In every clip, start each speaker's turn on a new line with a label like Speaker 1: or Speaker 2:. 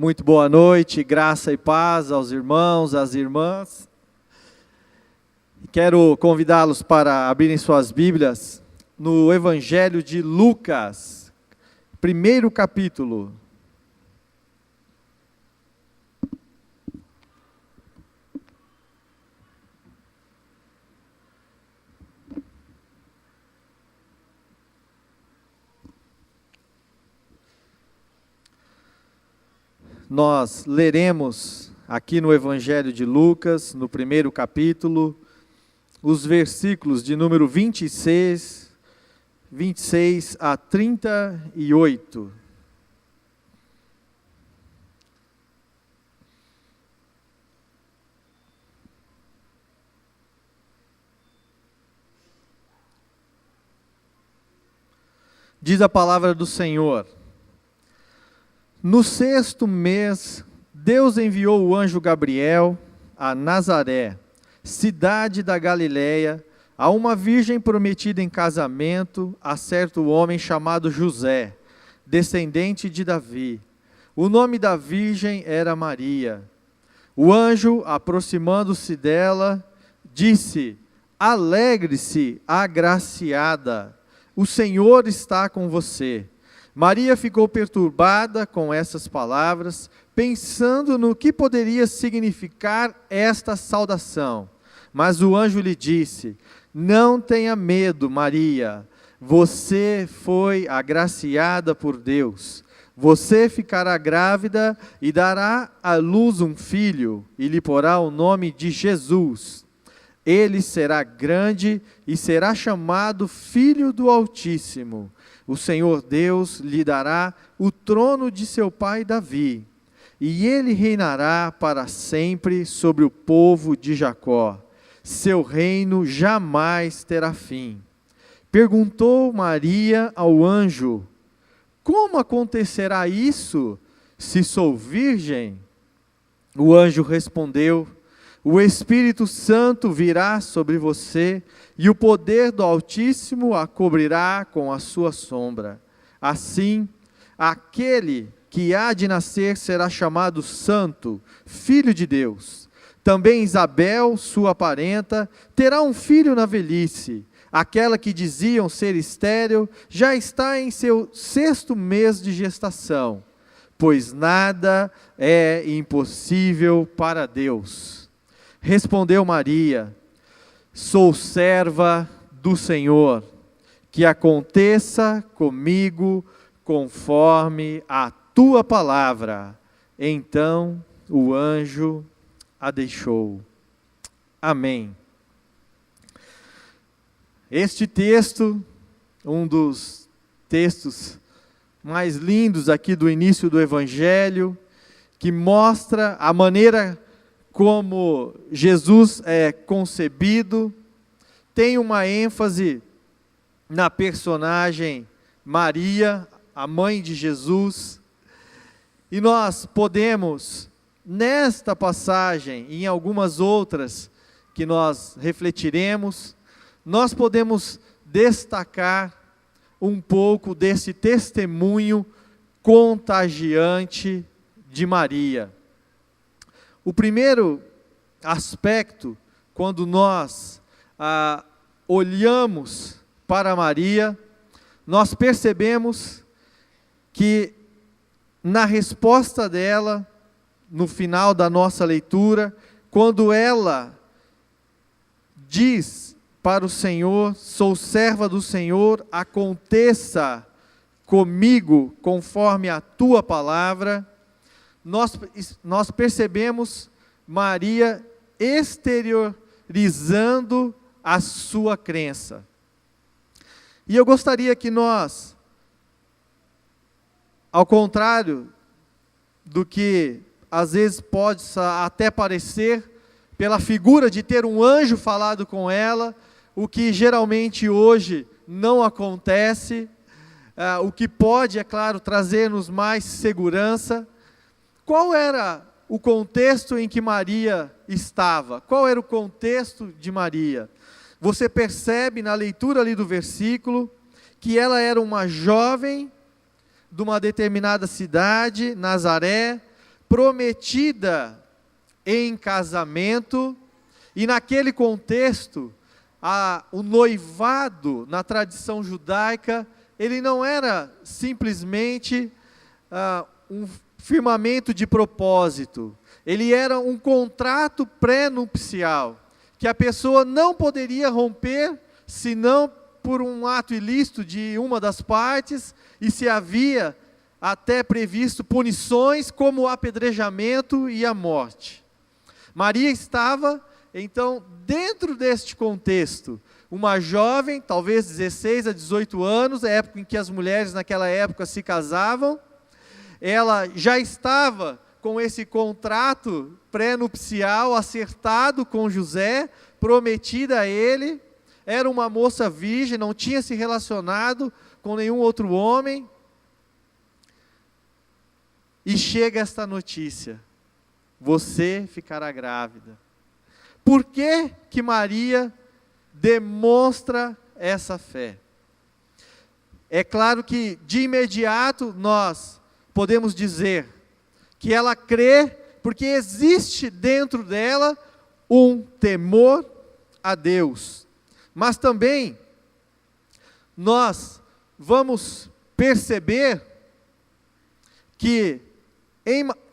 Speaker 1: Muito boa noite, graça e paz aos irmãos, às irmãs. Quero convidá-los para abrirem suas Bíblias no Evangelho de Lucas, primeiro capítulo. Nós leremos aqui no Evangelho de Lucas, no primeiro capítulo, os versículos de número 26 a 38. Diz a palavra do Senhor: no sexto mês, Deus enviou o anjo Gabriel a Nazaré, cidade da Galileia, a uma virgem prometida em casamento a certo homem chamado José, descendente de Davi. O nome da virgem era Maria. O anjo, aproximando-se dela, disse: alegre-se, agraciada, o Senhor está com você. Maria ficou perturbada com essas palavras, pensando no que poderia significar esta saudação. Mas o anjo lhe disse: não tenha medo, Maria, você foi agraciada por Deus. Você ficará grávida e dará à luz um filho, e lhe porá o nome de Jesus. Ele será grande e será chamado Filho do Altíssimo. O Senhor Deus lhe dará o trono de seu pai Davi, e ele reinará para sempre sobre o povo de Jacó. Seu reino jamais terá fim. Perguntou Maria ao anjo: como acontecerá isso, se sou virgem? O anjo respondeu: o Espírito Santo virá sobre você, e o poder do Altíssimo a cobrirá com a sua sombra. Assim, aquele que há de nascer será chamado Santo, Filho de Deus. Também Isabel, sua parenta, terá um filho na velhice. Aquela que diziam ser estéril já está em seu sexto mês de gestação, pois nada é impossível para Deus. Respondeu Maria: sou serva do Senhor, que aconteça comigo conforme a tua palavra. Então o anjo a deixou. Amém. Este texto, um dos textos mais lindos aqui do início do Evangelho, que mostra a maneira como Jesus é concebido, tem uma ênfase na personagem Maria, a mãe de Jesus, e nós podemos, nesta passagem e em algumas outras que nós refletiremos, nós podemos destacar um pouco desse testemunho contagiante de Maria. O primeiro aspecto, quando nós olhamos para Maria, nós percebemos que na resposta dela, no final da nossa leitura, quando ela diz para o Senhor: sou serva do Senhor, aconteça comigo conforme a tua palavra, nós percebemos Maria exteriorizando a sua crença. E eu gostaria que nós, ao contrário do que às vezes pode até parecer, pela figura de ter um anjo falado com ela, o que geralmente hoje não acontece, o que pode, é claro, trazer-nos mais segurança. Qual era o contexto em que Maria estava? Qual era o contexto de Maria? Você percebe na leitura ali do versículo que ela era uma jovem de uma determinada cidade, Nazaré, prometida em casamento, e naquele contexto, o noivado, na tradição judaica, ele não era simplesmente um firmamento de propósito, ele era um contrato pré-nupcial, que a pessoa não poderia romper, senão por um ato ilícito de uma das partes, e se havia até previsto punições como o apedrejamento e a morte. Maria estava, então, dentro deste contexto, uma jovem, talvez 16 a 18 anos, a época em que as mulheres naquela época se casavam, ela já estava com esse contrato pré-nupcial acertado com José, prometida a ele, era uma moça virgem, não tinha se relacionado com nenhum outro homem, e chega esta notícia: você ficará grávida. Por que que Maria demonstra essa fé? É claro que de imediato nós podemos dizer que ela crê, porque existe dentro dela um temor a Deus. Mas também nós vamos perceber que,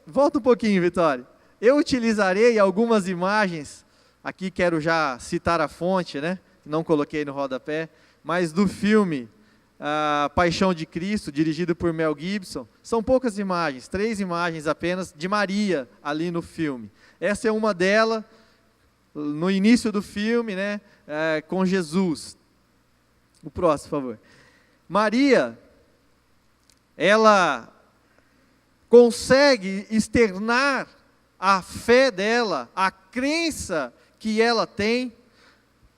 Speaker 1: volta um pouquinho, Vitória, eu utilizarei algumas imagens, aqui quero já citar a fonte, né? Não coloquei no rodapé, mas do filme Paixão de Cristo, dirigido por Mel Gibson. São poucas imagens, 3 imagens apenas, de Maria ali no filme. Essa é uma delas, no início do filme, né? Com Jesus. O próximo, por favor. Maria, ela consegue externar a fé dela, a crença que ela tem.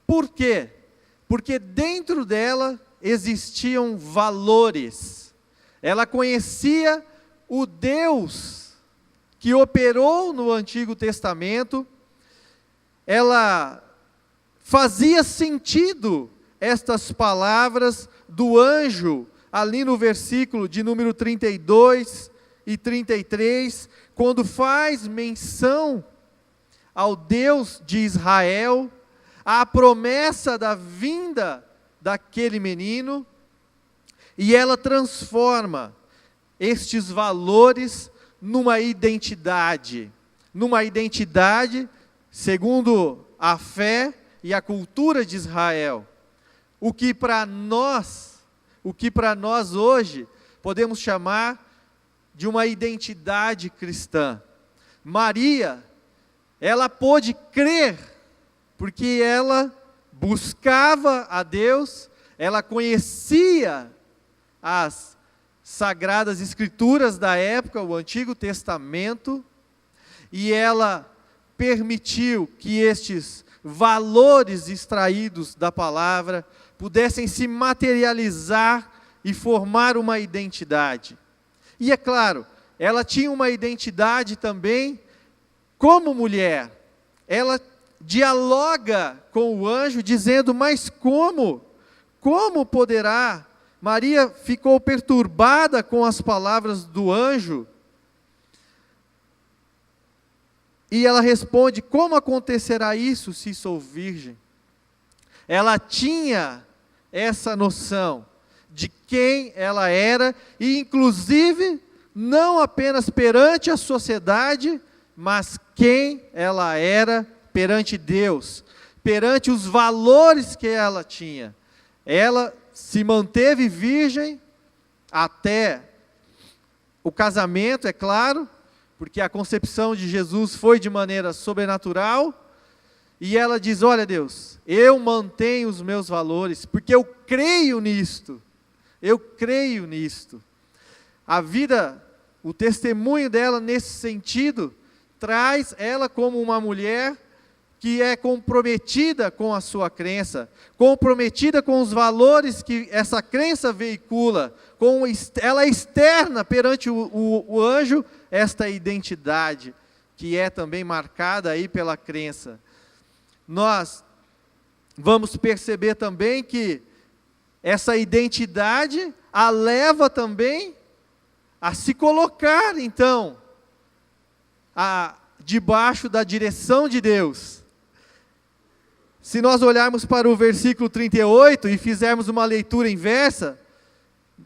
Speaker 1: Por quê? Porque dentro dela existiam valores. Ela conhecia o Deus que operou no Antigo Testamento. Ela fazia sentido estas palavras do anjo, ali no versículo de número 32 e 33, quando faz menção ao Deus de Israel, à promessa da vinda daquele menino, e ela transforma estes valores numa identidade segundo a fé e a cultura de Israel. O que para nós hoje podemos chamar de uma identidade cristã. Maria, ela pôde crer, porque ela buscava a Deus, ela conhecia as Sagradas Escrituras da época, o Antigo Testamento, e ela permitiu que estes valores extraídos da palavra pudessem se materializar e formar uma identidade. E é claro, ela tinha uma identidade também como mulher. Ela dialoga com o anjo dizendo: mas como? Como poderá? Maria ficou perturbada com as palavras do anjo. E ela responde: como acontecerá isso se sou virgem? Ela tinha essa noção de quem ela era, e inclusive, não apenas perante a sociedade, mas quem ela era perante Deus, perante os valores que ela tinha. Ela se manteve virgem até o casamento, é claro, porque a concepção de Jesus foi de maneira sobrenatural, e ela diz: olha Deus, eu mantenho os meus valores, porque eu creio nisto, A vida, o testemunho dela nesse sentido, traz ela como uma mulher que é comprometida com a sua crença, comprometida com os valores que essa crença veicula, ela externa perante o anjo esta identidade, que é também marcada aí pela crença. Nós vamos perceber também que essa identidade a leva também a se colocar, então, debaixo da direção de Deus. Se nós olharmos para o versículo 38 e fizermos uma leitura inversa,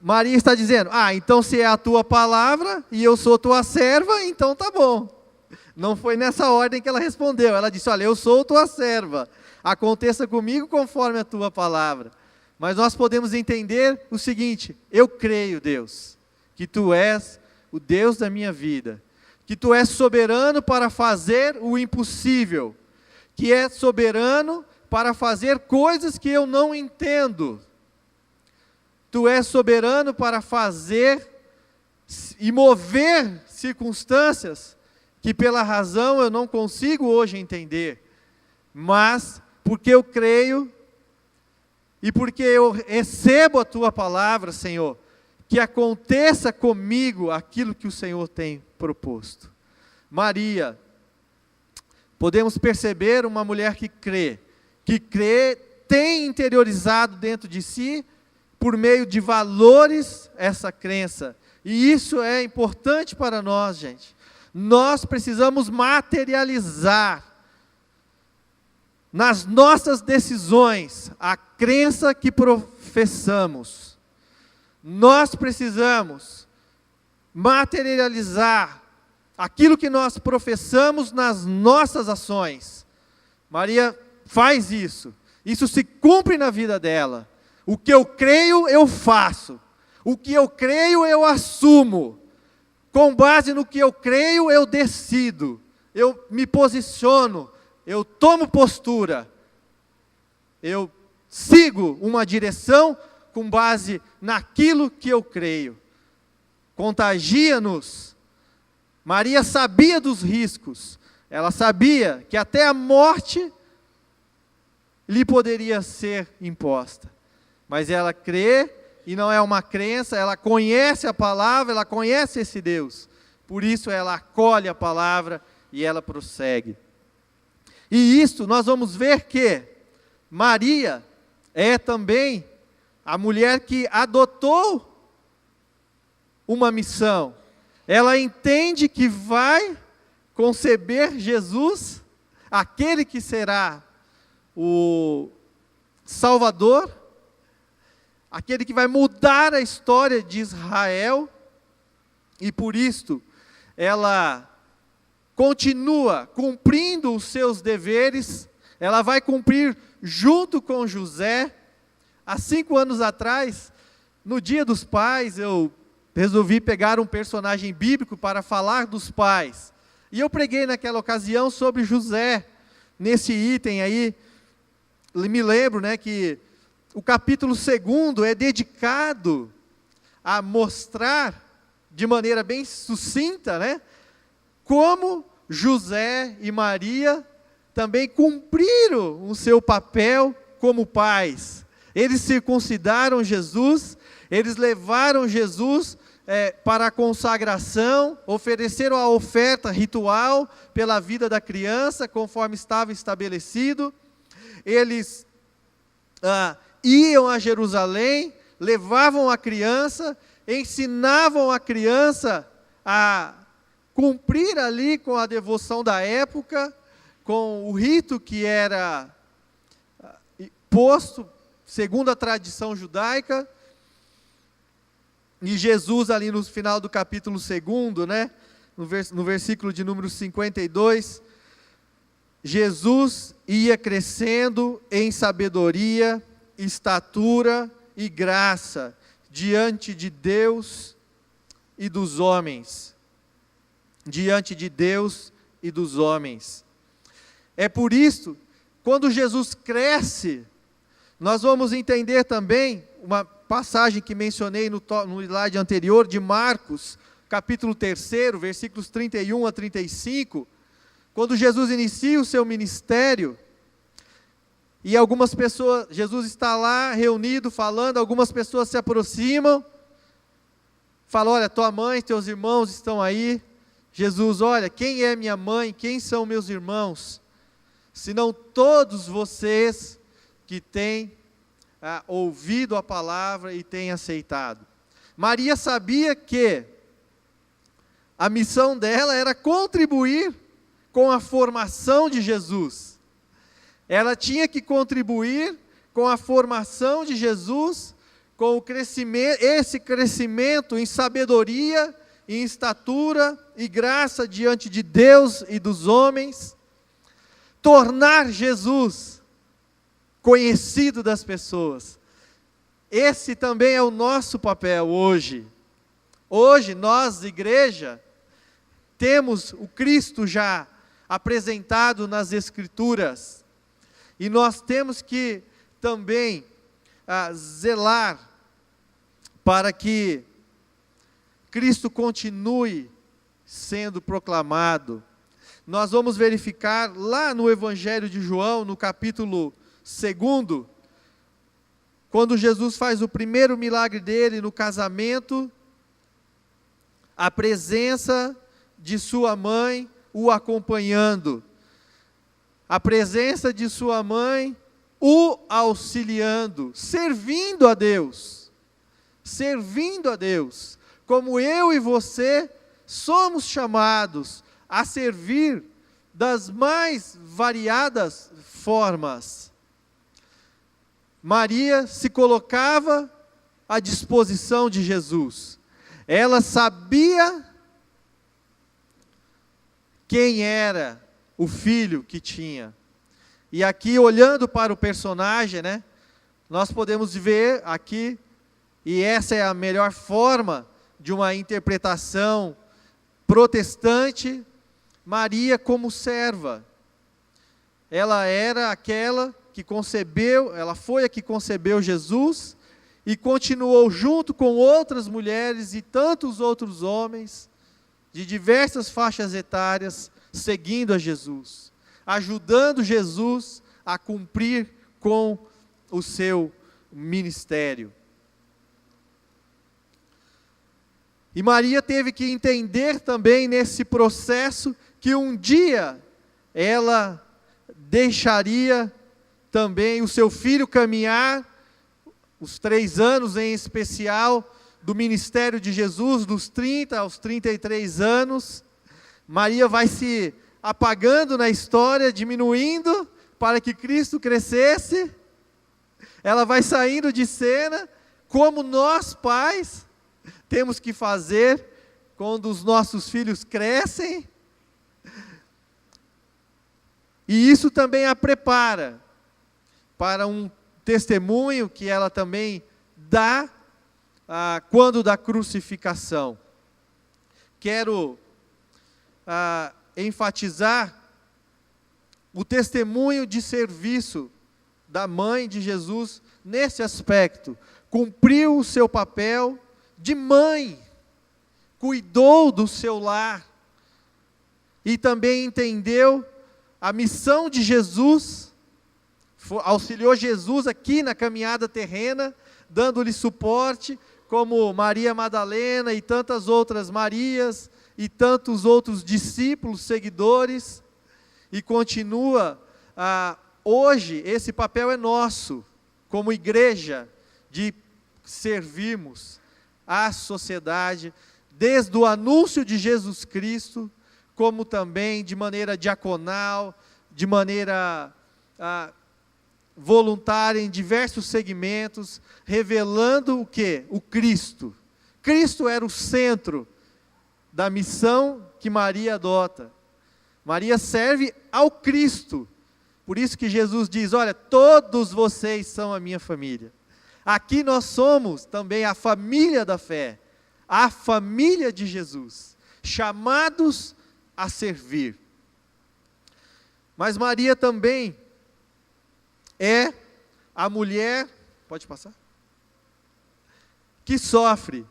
Speaker 1: Maria está dizendo, então se é a tua palavra e eu sou tua serva, então tá bom. Não foi nessa ordem que ela respondeu. Ela disse, olha, eu sou tua serva, aconteça comigo conforme a tua palavra. Mas nós podemos entender o seguinte, eu creio, Deus, que tu és o Deus da minha vida, que tu és soberano para fazer o impossível, que é soberano para fazer coisas que eu não entendo. Tu és soberano para fazer e mover circunstâncias que pela razão eu não consigo hoje entender. Mas, porque eu creio e porque eu recebo a tua palavra, Senhor, que aconteça comigo aquilo que o Senhor tem proposto. Maria, podemos perceber uma mulher que crê, tem interiorizado dentro de si, por meio de valores, essa crença. E isso é importante para nós, gente. Nós precisamos materializar nas nossas decisões a crença que professamos. Nós precisamos materializar aquilo que nós professamos nas nossas ações. Maria faz isso. Isso se cumpre na vida dela. O que eu creio, eu faço. O que eu creio, eu assumo. Com base no que eu creio, eu decido. Eu me posiciono. Eu tomo postura. Eu sigo uma direção com base naquilo que eu creio. Contagia-nos. Maria sabia dos riscos. Ela sabia que até a morte lhe poderia ser imposta. Mas ela crê, e não é uma crença, ela conhece a palavra, ela conhece esse Deus. Por isso ela acolhe a palavra e ela prossegue. E isso nós vamos ver que Maria é também a mulher que adotou uma missão. Ela entende que vai conceber Jesus, aquele que será o Salvador, aquele que vai mudar a história de Israel, e por isto ela continua cumprindo os seus deveres, ela vai cumprir junto com José. Há 5 anos atrás, no Dia dos Pais, eu resolvi pegar um personagem bíblico para falar dos pais, e eu preguei naquela ocasião sobre José. Nesse item aí, me lembro, que o capítulo 2 é dedicado a mostrar, de maneira bem sucinta, como José e Maria também cumpriram o seu papel como pais. Eles circuncidaram Jesus, eles levaram Jesus para a consagração, ofereceram a oferta ritual pela vida da criança, conforme estava estabelecido. Eles iam a Jerusalém, levavam a criança, ensinavam a criança a cumprir ali com a devoção da época, com o rito que era posto segundo a tradição judaica. E Jesus ali no final do capítulo 2, no versículo de número 52, Jesus ia crescendo em sabedoria, estatura e graça diante de Deus e dos homens. Diante de Deus e dos homens. É por isso, quando Jesus cresce, nós vamos entender também uma passagem que mencionei no slide anterior, de Marcos, capítulo 3, versículos 31 a 35, quando Jesus inicia o seu ministério, e algumas pessoas, Jesus está lá reunido, falando, algumas pessoas se aproximam, falam, olha, tua mãe, teus irmãos estão aí. Jesus, olha, quem é minha mãe, quem são meus irmãos? Senão todos vocês que têm ouvido a palavra e têm aceitado. Maria sabia que A missão dela era contribuir com a formação de Jesus. Ela tinha que contribuir com a formação de Jesus, com o crescimento, esse crescimento em sabedoria, em estatura e graça diante de Deus e dos homens, tornar Jesus conhecido das pessoas. Esse também é o nosso papel hoje. Hoje nós, igreja, temos o Cristo já apresentado nas Escrituras, e nós temos que também zelar para que Cristo continue sendo proclamado. Nós vamos verificar lá no Evangelho de João, no capítulo 2, quando Jesus faz o primeiro milagre dele no casamento, a presença de sua mãe o acompanhando, a presença de sua mãe o auxiliando, servindo a Deus, como eu e você somos chamados a servir das mais variadas formas. Maria se colocava à disposição de Jesus. Ela sabia quem era o filho que tinha. E aqui, olhando para o personagem, nós podemos ver aqui, e essa é a melhor forma de uma interpretação protestante, Maria como serva. Ela era aquela que concebeu, ela foi a que concebeu Jesus, e continuou junto com outras mulheres e tantos outros homens, de diversas faixas etárias, seguindo a Jesus, ajudando Jesus a cumprir com o seu ministério. E Maria teve que entender também nesse processo que um dia ela deixaria também o seu filho caminhar, os 3 anos em especial do ministério de Jesus, dos 30 aos 33 anos, Maria vai se apagando na história, diminuindo, para que Cristo crescesse, ela vai saindo de cena, como nós pais temos que fazer quando os nossos filhos crescem, e isso também a prepara para um testemunho que ela também dá quando da crucificação. Quero enfatizar o testemunho de serviço da mãe de Jesus nesse aspecto. Cumpriu o seu papel de mãe, cuidou do seu lar e também entendeu a missão de Jesus, auxiliou Jesus aqui na caminhada terrena, dando-lhe suporte, como Maria Madalena e tantas outras Marias, e tantos outros discípulos, seguidores, e continua, hoje esse papel é nosso, como igreja, de servirmos à sociedade, desde o anúncio de Jesus Cristo, como também de maneira diaconal, de maneira voluntária em diversos segmentos, revelando o quê? O Cristo. Cristo era o centro da missão que Maria adota. Maria serve ao Cristo. Por isso que Jesus diz, olha, todos vocês são a minha família. Aqui nós somos também a família da fé, a família de Jesus, chamados a servir. Mas Maria também é a mulher, pode passar? Que sofre.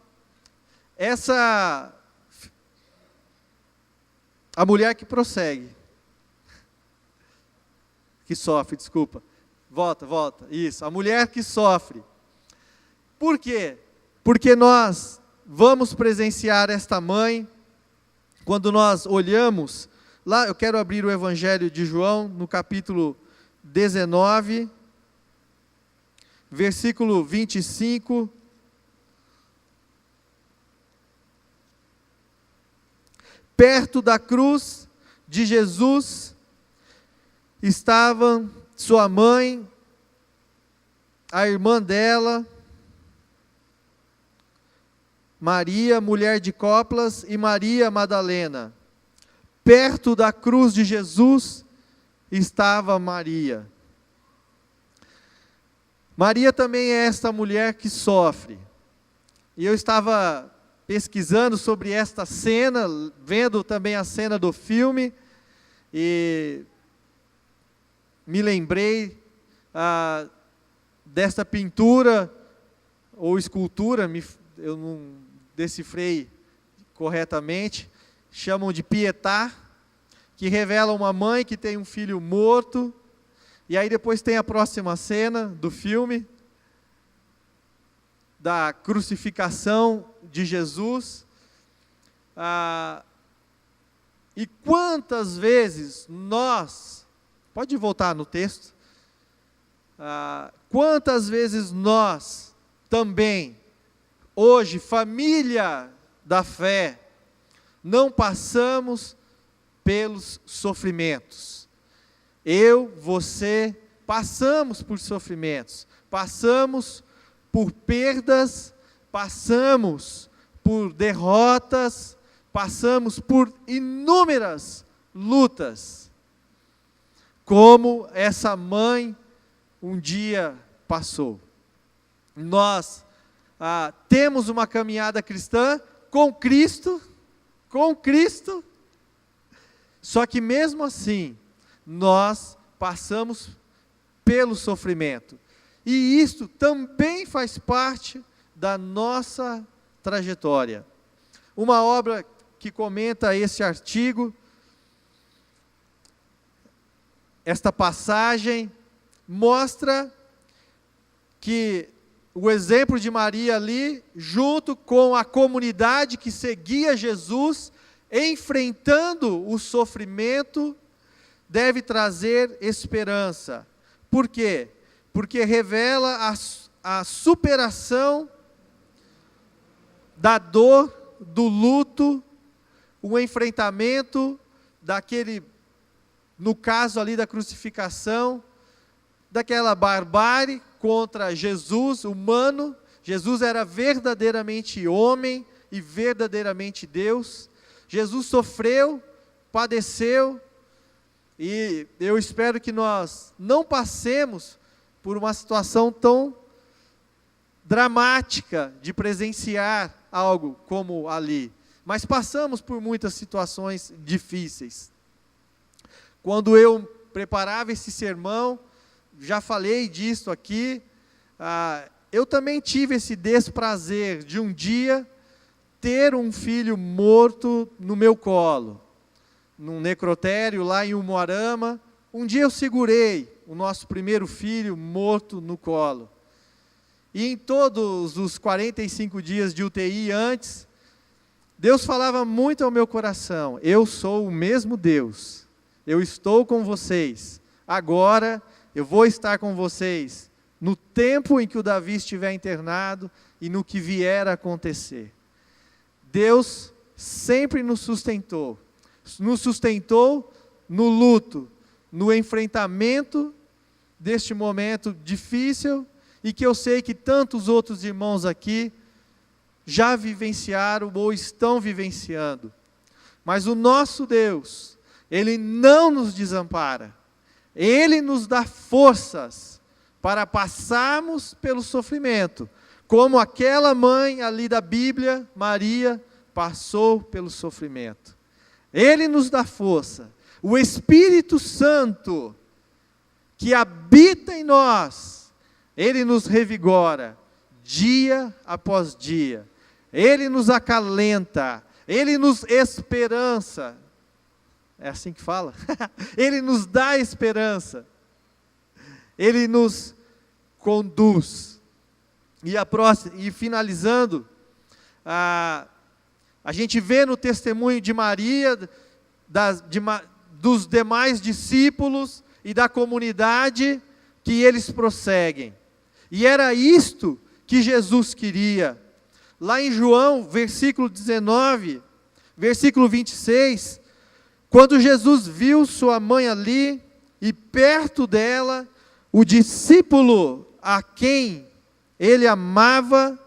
Speaker 1: A mulher que prossegue. Que sofre, desculpa. Volta. Isso, a mulher que sofre. Por quê? Porque nós vamos presenciar esta mãe, quando nós olhamos, lá eu quero abrir o Evangelho de João, no capítulo 19, versículo 25. perto da cruz de Jesus, estavam sua mãe, a irmã dela, Maria, mulher de Clopas, e Maria Madalena. Perto da cruz de Jesus estava Maria. Maria também é esta mulher que sofre. E eu estava pesquisando sobre esta cena, vendo também a cena do filme, e me lembrei desta pintura ou escultura, eu não decifrei corretamente, chamam de Pietà, que revela uma mãe que tem um filho morto, e aí depois tem a próxima cena do filme, da crucificação de Jesus. E quantas vezes nós, pode voltar no texto, quantas vezes nós também, hoje, família da fé, não passamos pelos sofrimentos. Eu, você, passamos por sofrimentos, passamos por perdas, passamos por derrotas, passamos por inúmeras lutas, como essa mãe um dia passou. Nós temos uma caminhada cristã com Cristo, só que mesmo assim, nós passamos pelo sofrimento. E isto também faz parte da nossa trajetória. Uma obra que comenta esse artigo, esta passagem, mostra que o exemplo de Maria ali, junto com a comunidade que seguia Jesus, enfrentando o sofrimento, deve trazer esperança. Por quê? Porque revela a superação da dor, do luto, o enfrentamento daquele, no caso ali da crucificação, daquela barbárie contra Jesus, humano. Jesus era verdadeiramente homem e verdadeiramente Deus. Jesus sofreu, padeceu, e eu espero que nós não passemos por uma situação tão dramática de presenciar algo como ali, mas passamos por muitas situações difíceis. Quando eu preparava esse sermão, já falei disso aqui, eu também tive esse desprazer de um dia ter um filho morto no meu colo, num necrotério lá em Umuarama. Um dia eu segurei o nosso primeiro filho morto no colo. E em todos os 45 dias de UTI antes, Deus falava muito ao meu coração: eu sou o mesmo Deus, eu estou com vocês, agora eu vou estar com vocês no tempo em que o Davi estiver internado e no que vier a acontecer. Deus sempre nos sustentou no luto, no enfrentamento deste momento difícil, e que eu sei que tantos outros irmãos aqui já vivenciaram ou estão vivenciando. Mas o nosso Deus, Ele não nos desampara, Ele nos dá forças para passarmos pelo sofrimento, como aquela mãe ali da Bíblia, Maria, passou pelo sofrimento. Ele nos dá força. O Espírito Santo, que habita em nós, Ele nos revigora, dia após dia. Ele nos acalenta, Ele nos esperança. É assim que fala? Ele nos dá esperança. Ele nos conduz. E finalizando, a gente vê no testemunho de Maria, dos demais discípulos e da comunidade, que eles prosseguem. E era isto que Jesus queria. Lá em João, versículo 19, Versículo 26, quando Jesus viu sua mãe ali, e perto dela, o discípulo a quem ele amava,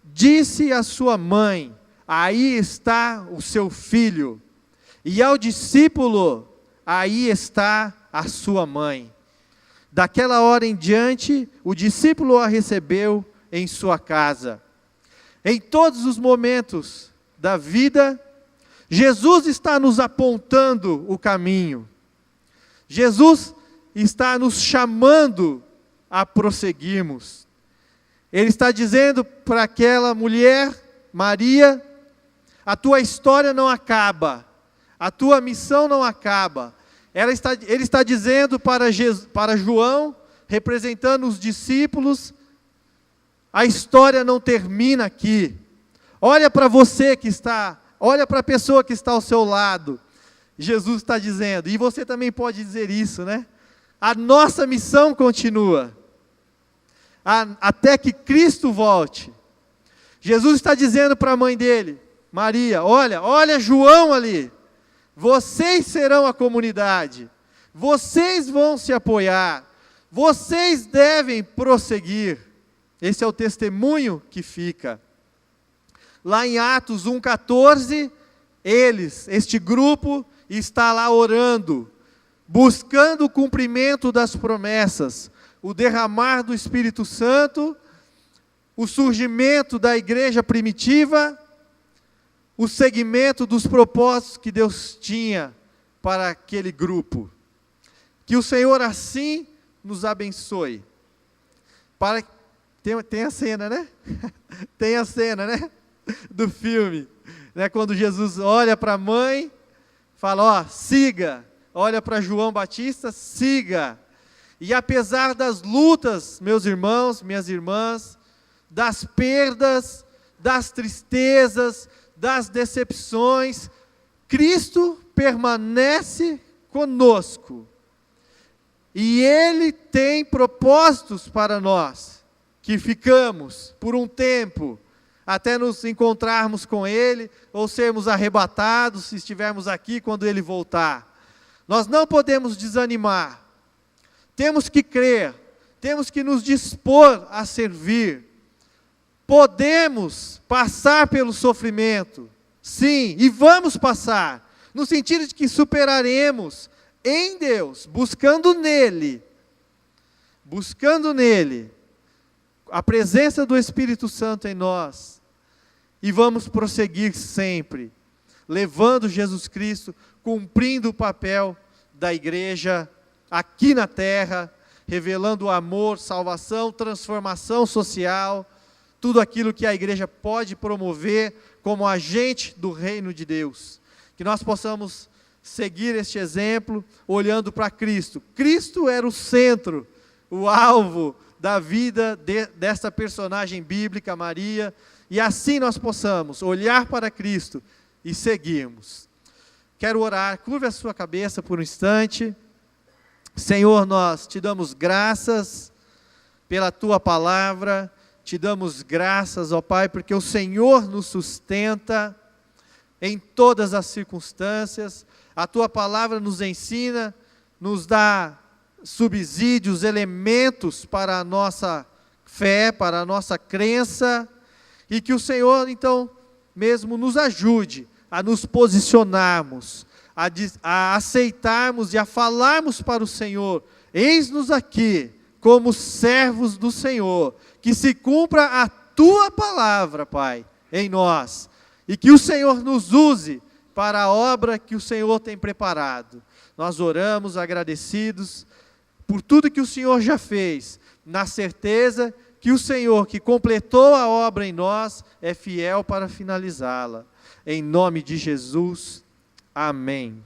Speaker 1: disse à sua mãe: aí está o seu filho. E ao discípulo: aí está a sua mãe. Daquela hora em diante, o discípulo a recebeu em sua casa. Em todos os momentos da vida, Jesus está nos apontando o caminho. Jesus está nos chamando a prosseguirmos. Ele está dizendo para aquela mulher, Maria: a tua história não acaba, a tua missão não acaba. Ele está dizendo para João, representando os discípulos: a história não termina aqui. Olha para você que está, olha para a pessoa que está ao seu lado. Jesus está dizendo, e você também pode dizer isso, né? A nossa missão continua, até que Cristo volte. Jesus está dizendo para a mãe dele, Maria: olha João ali, vocês serão a comunidade, vocês vão se apoiar, vocês devem prosseguir. Esse é o testemunho que fica. Lá em Atos 1,14, este grupo, está lá orando, buscando o cumprimento das promessas, o derramar do Espírito Santo, o surgimento da igreja primitiva, o segmento dos propósitos que Deus tinha para aquele grupo. Que o Senhor assim nos abençoe. Tem a cena, né? Tem a cena, né? Do filme, né? Quando Jesus olha para a mãe, fala: siga. Olha para João Batista: siga. E apesar das lutas, meus irmãos, minhas irmãs, das perdas, das tristezas, das decepções, Cristo permanece conosco. E Ele tem propósitos para nós, que ficamos por um tempo, até nos encontrarmos com Ele, ou sermos arrebatados, se estivermos aqui quando Ele voltar. Nós não podemos desanimar, temos que crer, temos que nos dispor a servir. Podemos passar pelo sofrimento, sim, e vamos passar, no sentido de que superaremos em Deus, buscando nele, a presença do Espírito Santo em nós, e vamos prosseguir sempre, levando Jesus Cristo, cumprindo o papel da igreja aqui na terra, revelando o amor, salvação, transformação social, tudo aquilo que a igreja pode promover como agente do reino de Deus. Que nós possamos seguir este exemplo, olhando para Cristo. Cristo era o centro, o alvo da vida desta personagem bíblica, Maria, e assim nós possamos olhar para Cristo e seguirmos. Quero orar, curva a sua cabeça por um instante. Senhor, nós te damos graças pela tua palavra, te damos graças, ó Pai, porque o Senhor nos sustenta em todas as circunstâncias. A tua palavra nos ensina, nos dá subsídios, elementos para a nossa fé, para a nossa crença, e que o Senhor, então, mesmo nos ajude a nos posicionarmos, a aceitarmos e a falarmos para o Senhor: eis-nos aqui como servos do Senhor, que se cumpra a tua palavra, Pai, em nós, e que o Senhor nos use para a obra que o Senhor tem preparado. Nós oramos agradecidos por tudo que o Senhor já fez, na certeza que o Senhor que completou a obra em nós é fiel para finalizá-la. Em nome de Jesus, amém.